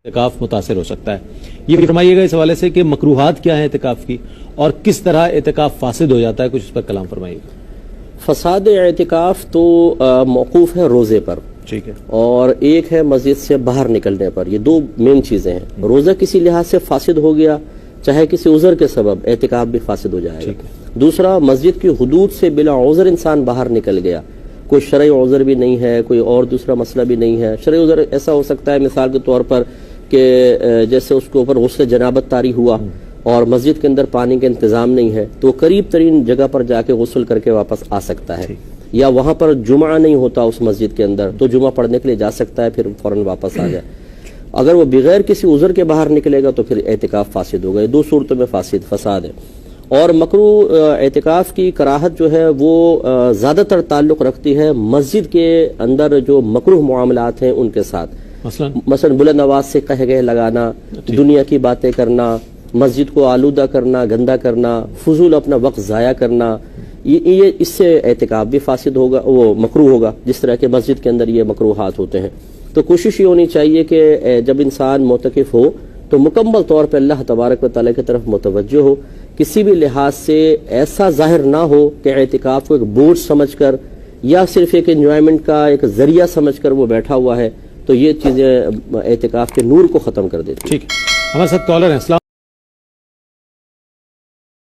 اعتکاف متاثر ہو سکتا ہے. یہ فرمائیے گا اس حوالے سے کہ مکروہات کیا ہیں اعتکاف کی اور کس طرح اعتکاف فاسد ہو جاتا ہے, کچھ اس پر کلام فرمائیے گا. فساد اعتکاف تو موقوف ہے روزے پر, ٹھیک ہے, اور ایک ہے مسجد سے باہر نکلنے پر. یہ دو مین چیزیں ہیں. روزہ کسی لحاظ سے فاسد ہو گیا, چاہے کسی عذر کے سبب, اعتکاف بھی فاسد ہو جائے گا. دوسرا, مسجد کی حدود سے بلا عذر انسان باہر نکل گیا, کوئی شرعی عذر بھی نہیں ہے, کوئی اور دوسرا مسئلہ بھی نہیں ہے. شرعی عذر ایسا ہو سکتا ہے مثال کے طور پر کہ جیسے اس کے اوپر غسل جنابت طاری ہوا اور مسجد کے اندر پانی کا انتظام نہیں ہے, تو قریب ترین جگہ پر جا کے غسل کر کے واپس آ سکتا ہے. یا وہاں پر جمعہ نہیں ہوتا اس مسجد کے اندر, تو جمعہ پڑھنے کے لیے جا سکتا ہے, پھر فوراً واپس آ جائے. اگر وہ بغیر کسی عذر کے باہر نکلے گا تو پھر اعتکاف فاسد ہوگا. یہ دو صورتوں میں فساد ہے. اور مکروہ اعتکاف کی کراہت جو ہے وہ زیادہ تر تعلق رکھتی ہے مسجد کے اندر جو مکروہ معاملات ہیں ان کے ساتھ. مثلا بلند آواز سے کہہ گئے لگانا, دنیا کی باتیں کرنا, مسجد کو آلودہ کرنا, گندا کرنا, فضول اپنا وقت ضائع کرنا, یہ اس سے اعتکاف بھی فاسد ہوگا, وہ مکروہ ہوگا, جس طرح کہ مسجد کے اندر یہ مکروہات ہوتے ہیں. تو کوشش یہ ہونی چاہیے کہ جب انسان معتکف ہو تو مکمل طور پہ اللہ تبارک و تعالیٰ کی طرف متوجہ ہو, کسی بھی لحاظ سے ایسا ظاہر نہ ہو کہ اعتکاف کو ایک بوجھ سمجھ کر یا صرف ایک انجوائمنٹ کا ایک ذریعہ سمجھ کر وہ بیٹھا ہوا ہے. تو یہ چیزیں اعتکاف کے نور کو ختم کر دیتی ہیں. ٹھیک ہے, ہمارے ساتھ کالر ہیں.